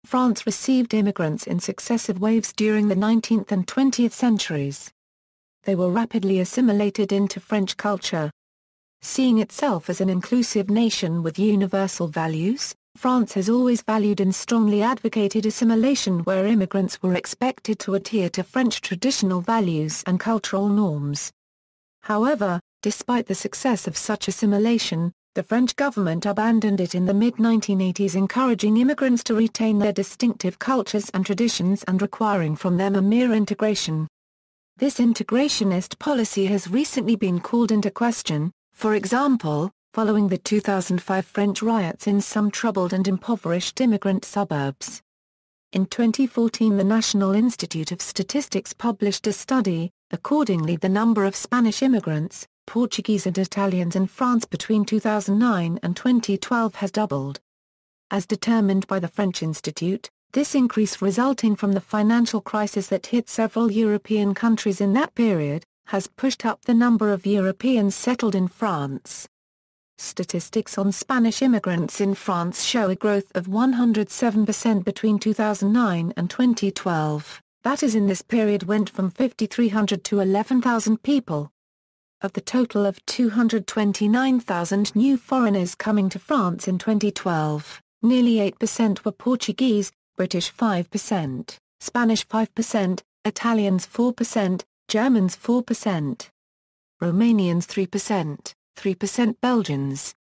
France received immigrants in successive waves during the 19th and 20th centuries. They were rapidly assimilated into French culture. Seeing itself as an inclusive nation with universal values, France has always valued and strongly advocated assimilation, where immigrants were expected to adhere to French traditional values and cultural norms. However, despite the success of such assimilation, the French government abandoned it in the mid-1980s, encouraging immigrants to retain their distinctive cultures and traditions and requiring from them a mere integration. This integrationist policy has recently been called into question, for example, following the 2005 French riots in some troubled and impoverished immigrant suburbs. In 2014, the National Institute of Statistics published a study. Accordingly, the number of Spanish immigrants, Portuguese and Italians in France between 2009 and 2012 has doubled. As determined by the French Institute, this increase resulting from the financial crisis that hit several European countries in that period, has pushed up the number of Europeans settled in France. Statistics on Spanish immigrants in France show a growth of 107% between 2009 and 2012, that is, in this period went from 5,300 to 11,000 people. Of the total of 229,000 new foreigners coming to France in 2012, nearly 8% were Portuguese, British 5%, Spanish 5%, Italians 4%, Germans 4%, Romanians 3% Belgians.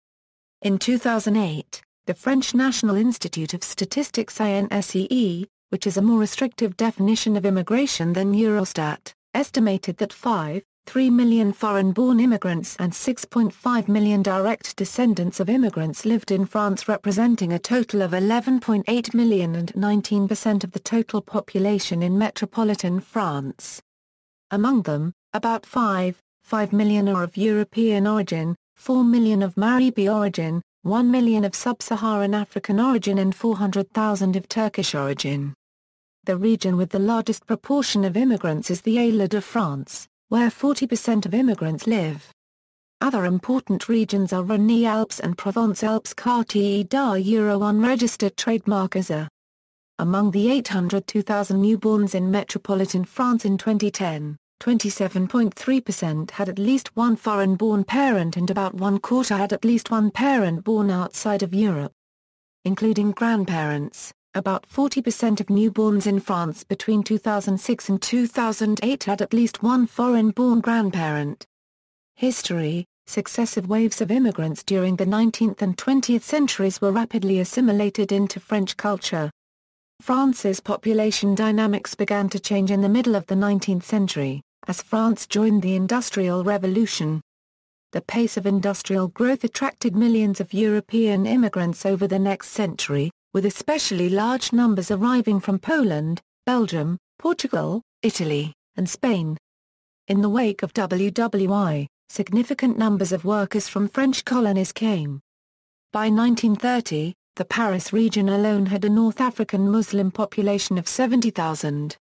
In 2008, the French National Institute of Statistics INSEE, which is a more restrictive definition of immigration than Eurostat, estimated that 5.3 million foreign-born immigrants and 6.5 million direct descendants of immigrants lived in France, representing a total of 11.8 million and 19% of the total population in metropolitan France. Among them, about 5 million are of European origin, 4 million of Maghreb origin, 1 million of sub-Saharan African origin and 400,000 of Turkish origin. The region with the largest proportion of immigrants is the Île de France, where 40% of immigrants live. Other important regions are Rhône-Alpes and Provence-Alpes. Quartier d'Euro unregistered trademark as a. Among the 802,000 newborns in metropolitan France in 2010, 27.3% had at least one foreign-born parent and about one quarter had at least one parent born outside of Europe. Including grandparents, about 40% of newborns in France between 2006 and 2008 had at least one foreign-born grandparent. History: successive waves of immigrants during the 19th and 20th centuries were rapidly assimilated into French culture. France's population dynamics began to change in the middle of the 19th century, as France joined the Industrial Revolution. The pace of industrial growth attracted millions of European immigrants over the next century, with especially large numbers arriving from Poland, Belgium, Portugal, Italy, and Spain. In the wake of WWI, significant numbers of workers from French colonies came. By 1930, the Paris region alone had a North African Muslim population of 70,000.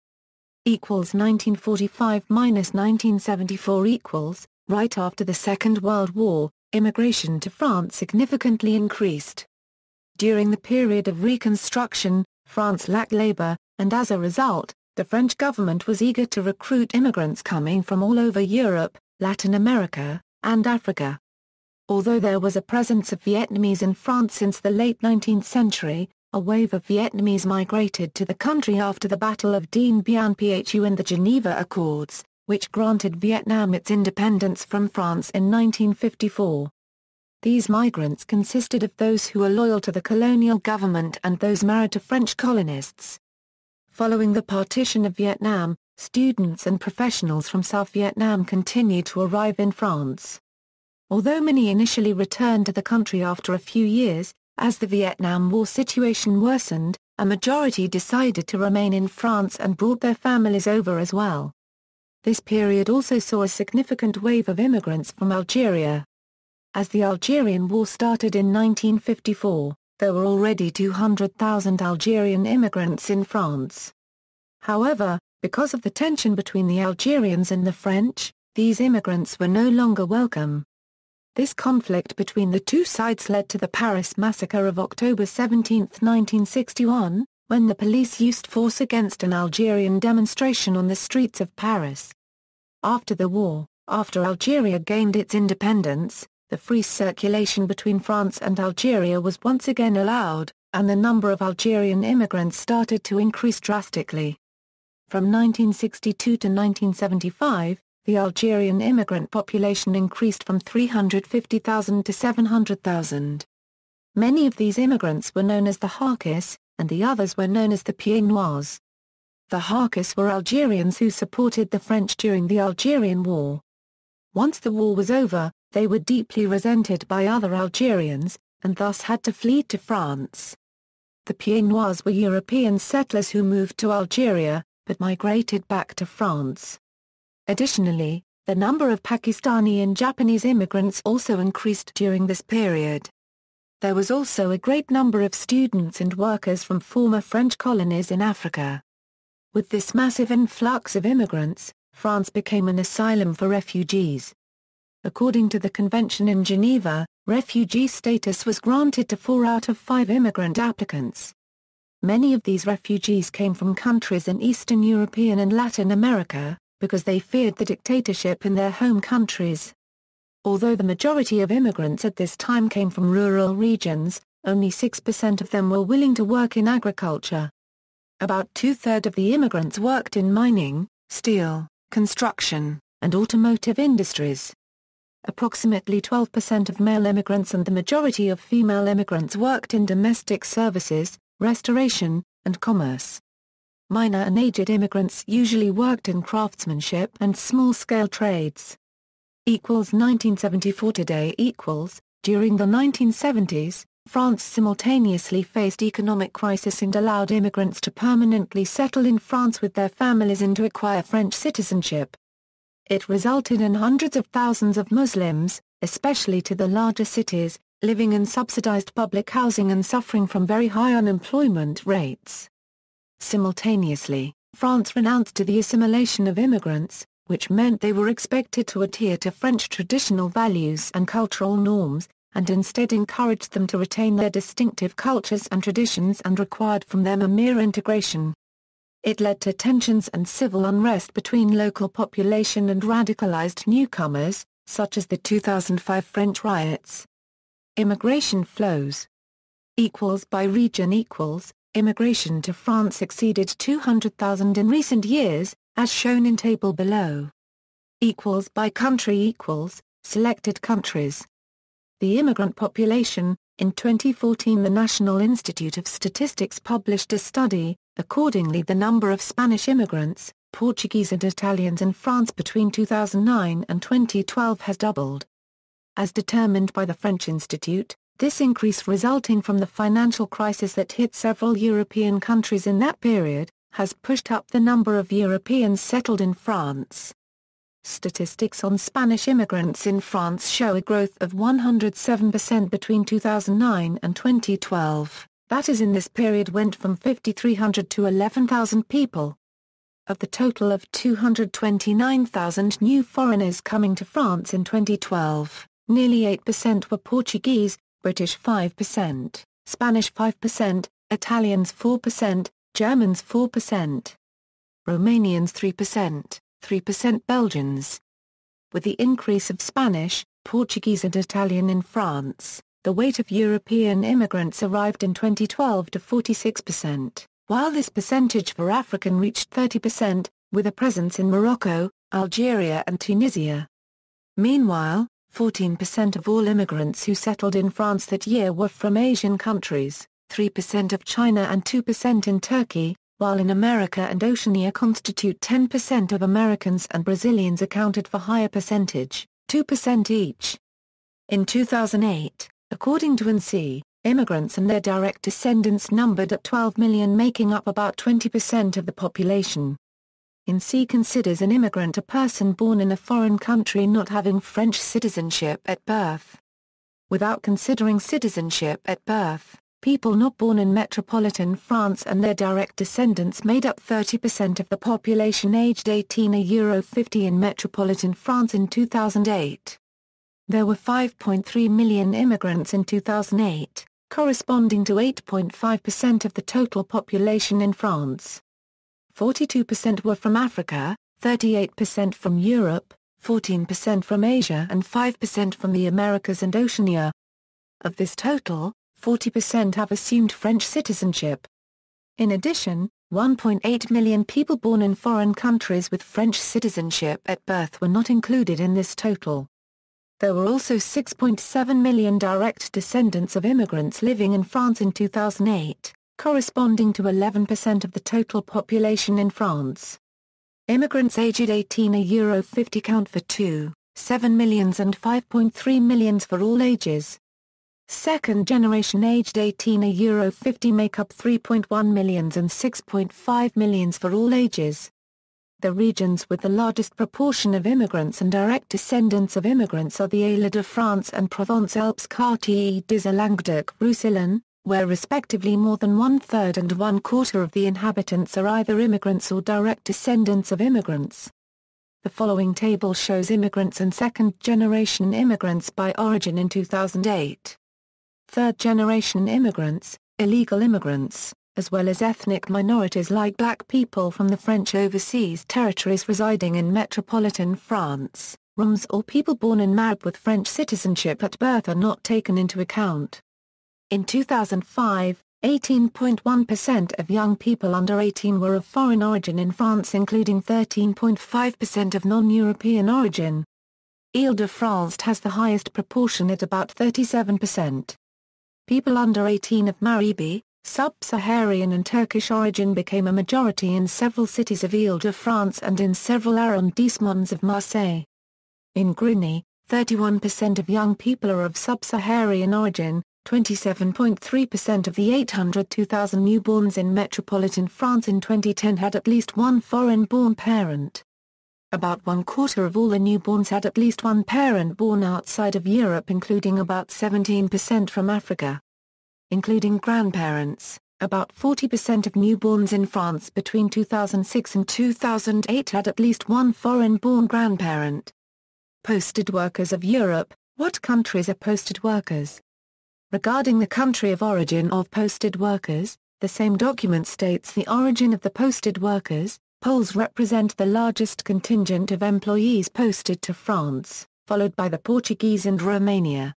1945–1974 Right after the Second World War, immigration to France significantly increased. During the period of Reconstruction, France lacked labor, and as a result, the French government was eager to recruit immigrants coming from all over Europe, Latin America, and Africa. Although there was a presence of Vietnamese in France since the late 19th century, a wave of Vietnamese migrated to the country after the Battle of Dien Bien Phu and the Geneva Accords, which granted Vietnam its independence from France in 1954. These migrants consisted of those who were loyal to the colonial government and those married to French colonists. Following the partition of Vietnam, students and professionals from South Vietnam continued to arrive in France. Although many initially returned to the country after a few years, as the Vietnam War situation worsened, a majority decided to remain in France and brought their families over as well. This period also saw a significant wave of immigrants from Algeria. As the Algerian War started in 1954, there were already 200,000 Algerian immigrants in France. However, because of the tension between the Algerians and the French, these immigrants were no longer welcome. This conflict between the two sides led to the Paris Massacre of October 17, 1961, when the police used force against an Algerian demonstration on the streets of Paris. After the war, after Algeria gained its independence, the free circulation between France and Algeria was once again allowed, and the number of Algerian immigrants started to increase drastically. From 1962 to 1975, the Algerian immigrant population increased from 350,000 to 700,000. Many of these immigrants were known as the Harkis, and the others were known as the Pieds Noirs. The Harkis were Algerians who supported the French during the Algerian War. Once the war was over, they were deeply resented by other Algerians, and thus had to flee to France. The Pieds Noirs were European settlers who moved to Algeria, but migrated back to France. Additionally, the number of Pakistani and Japanese immigrants also increased during this period. There was also a great number of students and workers from former French colonies in Africa. With this massive influx of immigrants, France became an asylum for refugees. According to the convention in Geneva, refugee status was granted to 4 out of 5 immigrant applicants. Many of these refugees came from countries in Eastern Europe and Latin America, because they feared the dictatorship in their home countries. Although the majority of immigrants at this time came from rural regions, only 6% of them were willing to work in agriculture. About 2/3 of the immigrants worked in mining, steel, construction, and automotive industries. Approximately 12% of male immigrants and the majority of female immigrants worked in domestic services, restoration, and commerce. Minor and aged immigrants usually worked in craftsmanship and small-scale trades. 1974 today during the 1970s, France simultaneously faced economic crisis and allowed immigrants to permanently settle in France with their families and to acquire French citizenship. It resulted in hundreds of thousands of Muslims, especially to the larger cities, living in subsidized public housing and suffering from very high unemployment rates. Simultaneously, France renounced to the assimilation of immigrants, which meant they were expected to adhere to French traditional values and cultural norms, and instead encouraged them to retain their distinctive cultures and traditions and required from them a mere integration. It led to tensions and civil unrest between local population and radicalized newcomers, such as the 2005 French riots. Immigration flows. By region immigration to France exceeded 200,000 in recent years, as shown in table below. By country selected countries. The immigrant population. In 2014 the National Institute of Statistics published a study. Accordingly, the number of Spanish immigrants, Portuguese and Italians in France between 2009 and 2012 has doubled. As determined by the French Institute, this increase resulting from the financial crisis that hit several European countries in that period, has pushed up the number of Europeans settled in France. Statistics on Spanish immigrants in France show a growth of 107% between 2009 and 2012. That is, in this period went from 5,300 to 11,000 people. Of the total of 229,000 new foreigners coming to France in 2012, nearly 8% were Portuguese, British 5%, Spanish 5%, Italians 4%, Germans 4%, Romanians 3% Belgians. With the increase of Spanish, Portuguese and Italian in France, the weight of European immigrants arrived in 2012 to 46%, while this percentage for African reached 30%, with a presence in Morocco, Algeria and Tunisia. Meanwhile, 14% of all immigrants who settled in France that year were from Asian countries, 3% of China and 2% in Turkey, while in America and Oceania constitute 10% of Americans and Brazilians accounted for higher percentage, 2% each. In 2008, according to UNC, immigrants and their direct descendants numbered at 12 million, making up about 20% of the population. UNC considers an immigrant a person born in a foreign country not having French citizenship at birth. Without considering citizenship at birth, people not born in metropolitan France and their direct descendants made up 30% of the population aged 18 to 50 in metropolitan France in 2008. There were 5.3 million immigrants in 2008, corresponding to 8.5% of the total population in France. 42% were from Africa, 38% from Europe, 14% from Asia and 5% from the Americas and Oceania. Of this total, 40% have assumed French citizenship. In addition, 1.8 million people born in foreign countries with French citizenship at birth were not included in this total. There were also 6.7 million direct descendants of immigrants living in France in 2008, corresponding to 11% of the total population in France. Immigrants aged 18 a €50 count for 2.7 million and 5.3 million for all ages. Second generation aged 18 a €50 make up 3.1 million and 6.5 million for all ages. The regions with the largest proportion of immigrants and direct descendants of immigrants are the Île-de-France and Provence-Alpes-Quartier des Languedoc-Roussillon, where respectively more than 1/3 and 1/4 of the inhabitants are either immigrants or direct descendants of immigrants. The following table shows immigrants and second-generation immigrants by origin in 2008. Third-generation immigrants, illegal immigrants, as well as ethnic minorities like black people from the French overseas territories residing in metropolitan France, Roms or people born and married with French citizenship at birth are not taken into account. In 2005, 18.1% of young people under 18 were of foreign origin in France, including 13.5% of non-European origin. Île-de-France has the highest proportion at about 37%. People under 18 of Maghrebi, Sub-Saharan and Turkish origin became a majority in several cities of Île-de-France and in several arrondissements of Marseille. In Grigny, 31% of young people are of Sub-Saharan origin, 27.3% of the 802,000 newborns in metropolitan France in 2010 had at least one foreign-born parent. About 1/4 of all the newborns had at least one parent born outside of Europe, including about 17% from Africa. Including grandparents, about 40% of newborns in France between 2006 and 2008 had at least one foreign-born grandparent. Posted workers of Europe. What countries are posted workers? Regarding the country of origin of posted workers, the same document states the origin of the posted workers. Poles represent the largest contingent of employees posted to France, followed by the Portuguese and Romania.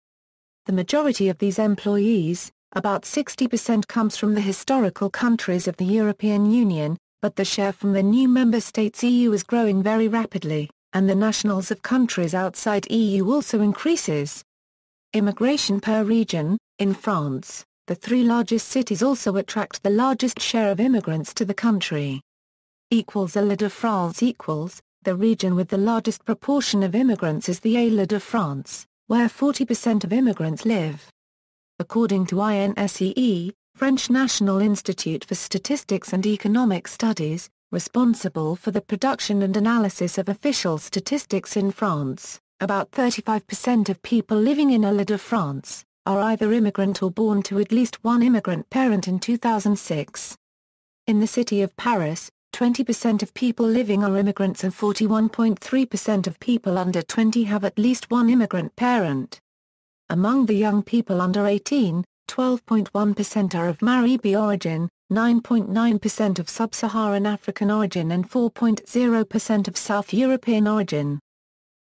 The majority of these employees, about 60%, comes from the historical countries of the European Union, but the share from the new member states EU is growing very rapidly, and the nationals of countries outside EU also increases. Immigration per region. In France, the three largest cities also attract the largest share of immigrants to the country. Île-de-France the region with the largest proportion of immigrants is the Île-de-France, where 40% of immigrants live. According to INSEE, French National Institute for Statistics and Economic Studies, responsible for the production and analysis of official statistics in France, about 35% of people living in Île-de-France are either immigrant or born to at least one immigrant parent in 2006. In the city of Paris, 20% of people living are immigrants and 41.3% of people under 20 have at least one immigrant parent. Among the young people under 18, 12.1% are of Maghrebi origin, 9.9% of sub-Saharan African origin and 4.0% of South European origin.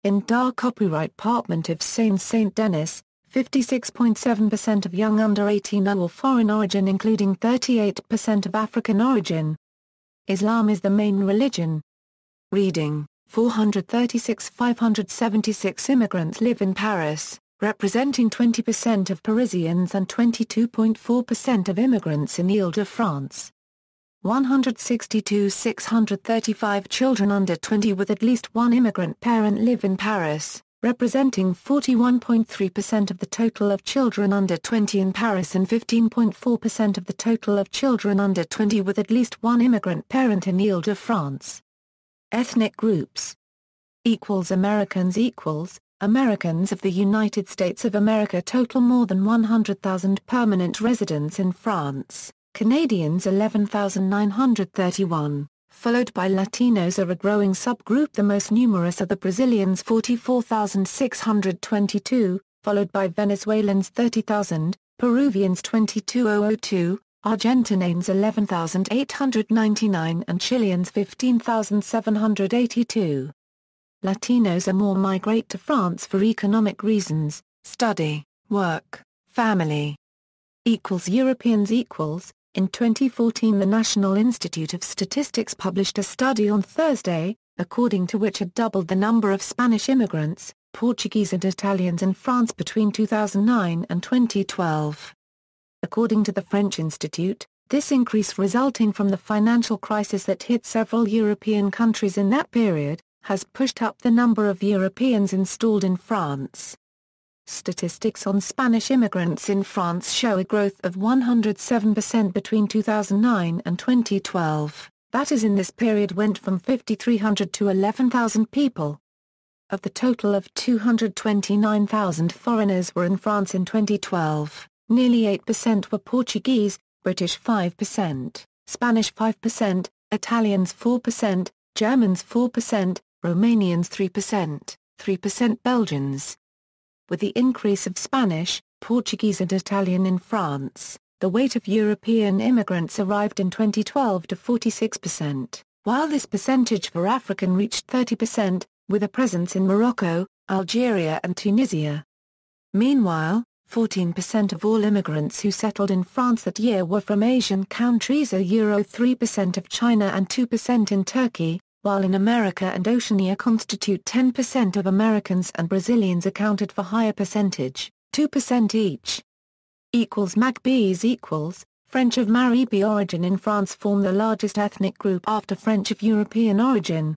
In Dar Copyright Department of Saint-Denis, 56.7% of young under 18 are of foreign origin, including 38% of African origin. Islam is the main religion. Reading: 436,576 immigrants live in Paris, representing 20% of Parisians and 22.4% of immigrants in Île-de-France. 162,635 children under 20 with at least one immigrant parent live in Paris, representing 41.3% of the total of children under 20 in Paris and 15.4% of the total of children under 20 with at least one immigrant parent in Île-de-France. Ethnic groups. Americans Americans of the United States of America total more than 100,000 permanent residents in France, Canadians 11,931. Followed by Latinos are a growing subgroup. The most numerous are the Brazilians 44,622, followed by Venezuelans 30,000, Peruvians 22,002, Argentinians 11,899 and Chileans 15,782. Latinos are more migrate to France for economic reasons, study, work, family. Europeans equals. In 2014 the National Institute of Statistics published a study on Thursday, according to which it doubled the number of Spanish immigrants, Portuguese and Italians in France between 2009 and 2012. According to the French Institute, this increase resulting from the financial crisis that hit several European countries in that period, has pushed up the number of Europeans installed in France. Statistics on Spanish immigrants in France show a growth of 107% between 2009 and 2012, that is in this period went from 5,300 to 11,000 people. Of the total of 229,000 foreigners were in France in 2012, nearly 8% were Portuguese, British 5%, Spanish 5%, Italians 4%, Germans 4%, Romanians 3% Belgians. With the increase of Spanish, Portuguese and Italian in France, the weight of European immigrants arrived in 2012 to 46%, while this percentage for African reached 30%, with a presence in Morocco, Algeria and Tunisia. Meanwhile, 14% of all immigrants who settled in France that year were from Asian countries, 3% of China and 2% in Turkey, while in America and Oceania constitute 10% of Americans and Brazilians accounted for higher percentage, 2% each. Magbis equals, French of Maghreb origin in France form the largest ethnic group after French of European origin.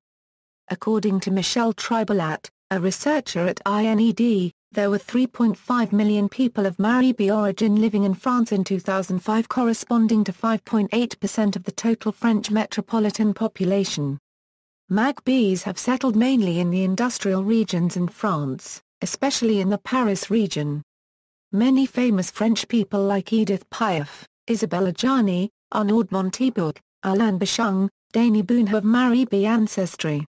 According to Michel Tribalat, a researcher at INED, there were 3.5 million people of Maghreb origin living in France in 2005, corresponding to 5.8% of the total French metropolitan population. Magbis have settled mainly in the industrial regions in France, especially in the Paris region. Many famous French people like Edith Piaf, Isabelle Adjani, Arnaud Montebourg, Alain Bachung, Danny Boone have Maghreb ancestry.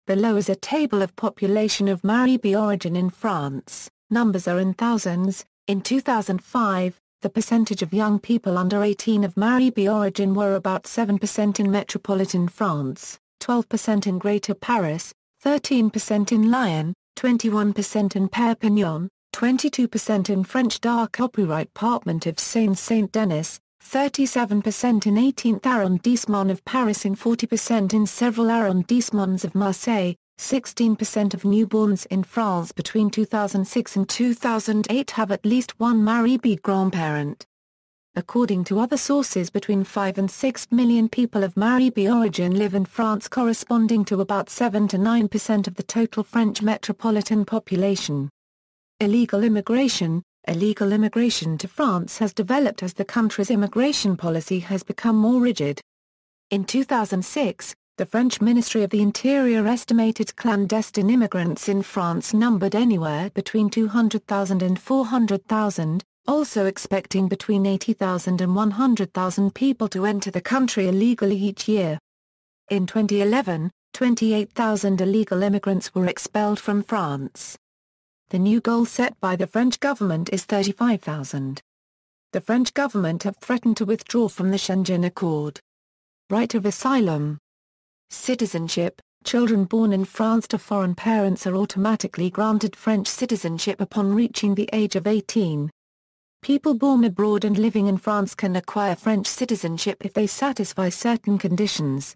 Below is a table of population of Maghreb origin in France. Numbers are in thousands. In 2005, the percentage of young people under 18 of Maghreb origin were about 7% in metropolitan France, 12% in Greater Paris, 13% in Lyon, 21% in Perpignan, 22% in French Dark Opéra of Seine-Saint-Denis, 37% in 18th arrondissement of Paris and 40% in several arrondissements of Marseille. 16% of newborns in France between 2006 and 2008 have at least one Maghreb grandparent. According to other sources, between 5 and 6 million people of Maghreb origin live in France, corresponding to about 7 to 9% of the total French metropolitan population. Illegal immigration to France has developed as the country's immigration policy has become more rigid. In 2006, the French Ministry of the Interior estimated clandestine immigrants in France numbered anywhere between 200,000 and 400,000, also expecting between 80,000 and 100,000 people to enter the country illegally each year. In 2011, 28,000 illegal immigrants were expelled from France. The new goal set by the French government is 35,000. The French government have threatened to withdraw from the Schengen Accord. Right of asylum. Citizenship. Children born in France to foreign parents are automatically granted French citizenship upon reaching the age of 18. People born abroad and living in France can acquire French citizenship if they satisfy certain conditions.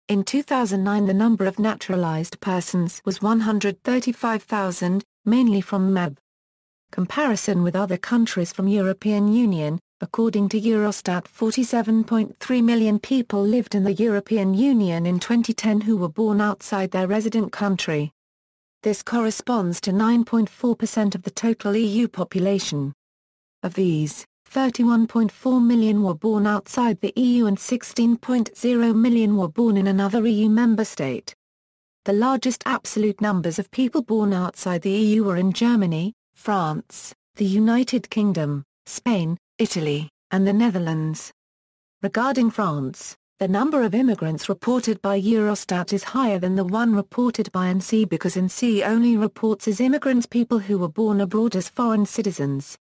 In 2009 the number of naturalized persons was 135,000, mainly from Maghreb. Comparison with other countries from European Union. According to Eurostat, 47.3 million people lived in the European Union in 2010 who were born outside their resident country. This corresponds to 9.4% of the total EU population. Of these, 31.4 million were born outside the EU and 16.0 million were born in another EU member state. The largest absolute numbers of people born outside the EU were in Germany, France, the United Kingdom, Spain, Italy, and the Netherlands. Regarding France, the number of immigrants reported by Eurostat is higher than the one reported by ANSSI because ANSSI only reports as immigrants people who were born abroad as foreign citizens.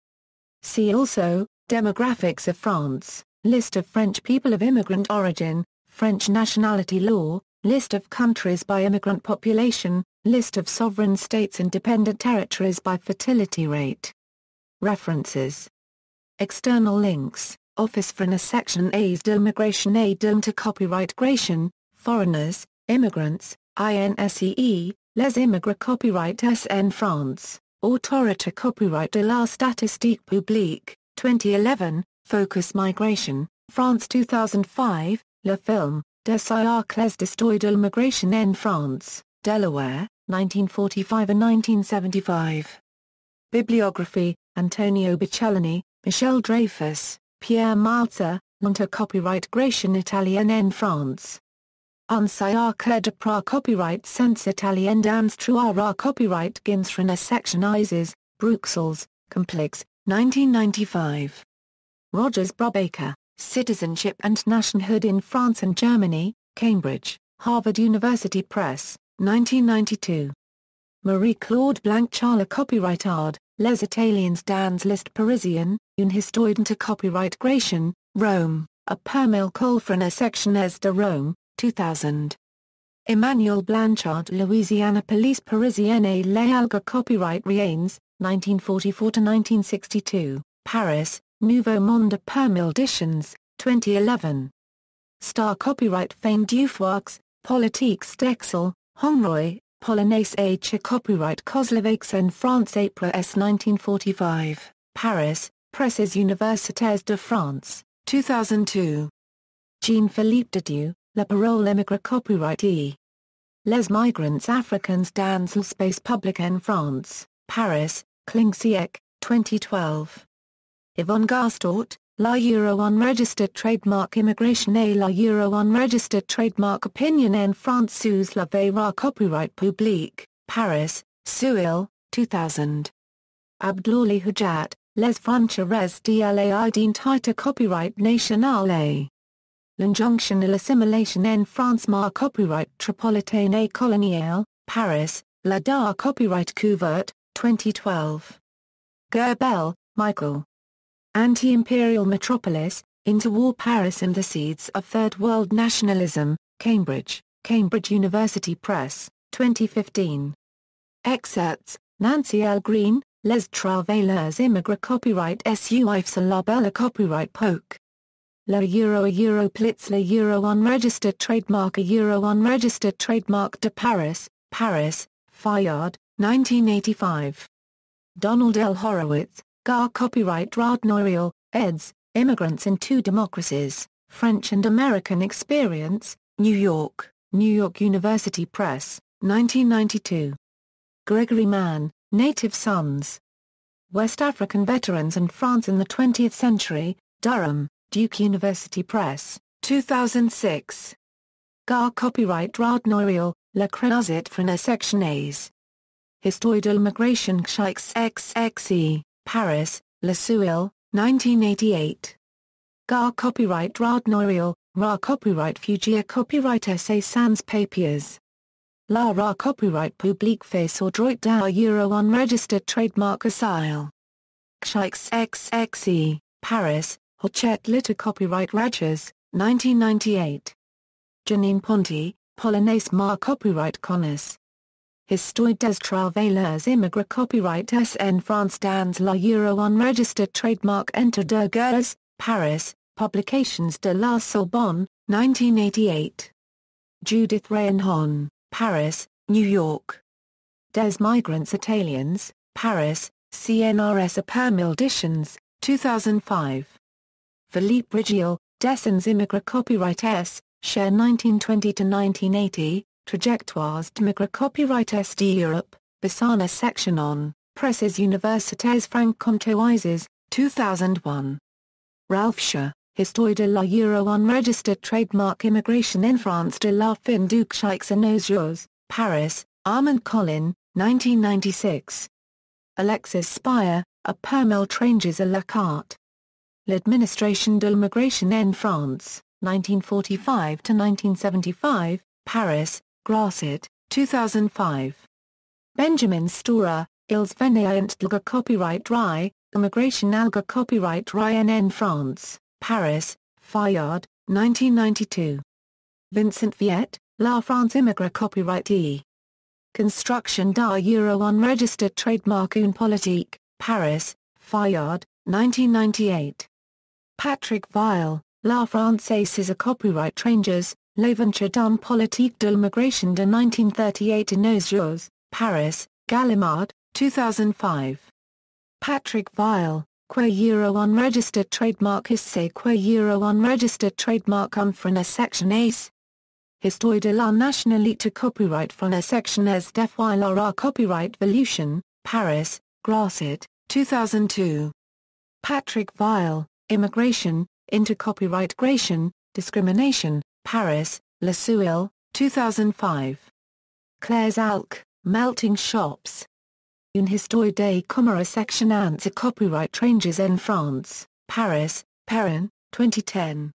See also, Demographics of France, List of French people of immigrant origin, French nationality law, List of countries by immigrant population, List of sovereign states and dependent territories by fertility rate. References. External links, Office France Section Aide d'Immigration Aide to Copyright Foreigners, Immigrants, INSEE, Les Immigrants Copyright en France, Autorité Copyright de la Statistique Publique, 2011, Focus Migration, France 2005, Le Film, Des siècles d'histoire de l'immigration en France, Delaware, 1945 and 1975. Bibliography, Antonio Bicellini, Michel Dreyfus, Pierre Malzer, Intégration italienne en France. Un siècle de pra copyright sense italien dans trois copyright Ginsrana section Ises, Bruxelles, Complex, 1995. Rogers Brubaker, Citizenship and Nationhood in France and Germany, Cambridge, Harvard University Press, 1992. Marie-Claude Blanc-Charles Copyright Art, Les Italiens dans l'Est Parisien, une histoire de copyright, Rome, a Permel Colfrana section Es de Rome, 2000. Emmanuel Blanchard Louisiana Police Parisienne et l'Alga Copyright Riens, 1944-1962, Paris, Nouveau Monde Permel Editions, 2011. Star Copyright Fame Dufoix, Politiques d'Excel, Hongroy, Polonaise H. Copyright Kozlovics en France April S. 1945, Paris, Presses Universitaires de France, 2002. Jean-Philippe Dedieu, La Parole Émigrant Copyright E. Les Migrants Africains dans l'espace public en France, Paris, Klingsiek, 2012. Yvonne Garstort, La Euro Unregistered Trademark Immigration et la Euro Unregistered Trademark Opinion en France sous la Vera Copyright Publique, Paris, Seuil, 2000. Abdoulaye Hujat, Les Frontières de l'Identité Copyright Nationale. L'injonction à l'assimilation en France mar Copyright Tripolitaine et Coloniale, Paris, La Dar Copyright Couvert, 2012. Gerbel, Michael. Anti-Imperial Metropolis, Interwar Paris and the Seeds of Third World Nationalism, Cambridge, Cambridge University Press, 2015. Excerpts, Nancy L. Green, Les Travailleurs Immigrants Copyright Suifs à la Belle Copyright Poke. La Euro Plitz La Euro Unregistered Trademark A Euro Unregistered Trademark de Paris, Paris, Fayard, 1985. Donald L. Horowitz, Gar Copyright Radnoirial, eds., Immigrants in Two Democracies, French and American Experience, New York, New York University Press, 1992. Gregory Mann, Native Sons. West African Veterans and France in the 20th Century, Durham, Duke University Press, 2006. Gar Copyright Radnoirial, La Créazit Frana Section A's. Histoire de l'immigration XXXE, Paris, Le Seuil, 1988. Gar Copyright Radnoirial, Ra Copyright Fugia Copyright Essay Sans Papiers. La Ra Copyright Publique Face or Droit d'un Euro Unregistered Trademark Asile. XXXE, Paris, Hochet Litter Copyright Rajas, 1998. Janine Ponti, Polonaise mar Copyright Connus. Histoire des Travailleurs Immigrants Copyright en France dans la Euro Unregistered Trademark Entre deux guerres, Paris, Publications de la Sorbonne, 1988. Judith Reyenhon, Paris, New York. Des Migrants Italians, Paris, CNRS Permil Editions, 2005. Philippe Brigiel, Dessins Immigrant Copyright S, Share 1920-1980, Trajectoires d'Immigrant Copyright S d'Europe, Bassana Section on, Presses Universitaires Franco-Comtoises, 2001. Ralph Scher, Histoire de la Euro Unregistered Trademark Immigration in France de la fin du siècle à nos jours, Paris, Armand Collin, 1996. Alexis Spire, A Permel Tranges à la carte. L'administration de l'immigration en France, 1945-1975, Paris, Grasset, 2005. Benjamin Storer, Ils venaient de la Copyright Rye, Immigration alga copyright Ryan en France, Paris, Fayard, 1992. Vincent Viette, La France Immigrant copyright E. Construction d'Euro unregistered trademark Une politique, Paris, Fayard, 1998. Patrick Weil, La Française is a copyright Rangers, L'aventure d'une politique de l'immigration de 1938 in nos jours, Paris, Gallimard, 2005. Patrick Weil, Que Euro unregistered trademark is c'est Que Euro unregistered trademark unfrena section ace. Histoire de la nationalité copyright frena section as depuis la copyright volution, Paris, Grasset, 2002. Patrick Weil, Immigration, into copyrightgration, discrimination, Paris, La Souille, 2005. Claire's Alc, Melting Shops. Une histoire des commerces section ants a copyright Rangers en France, Paris, Perrin, 2010.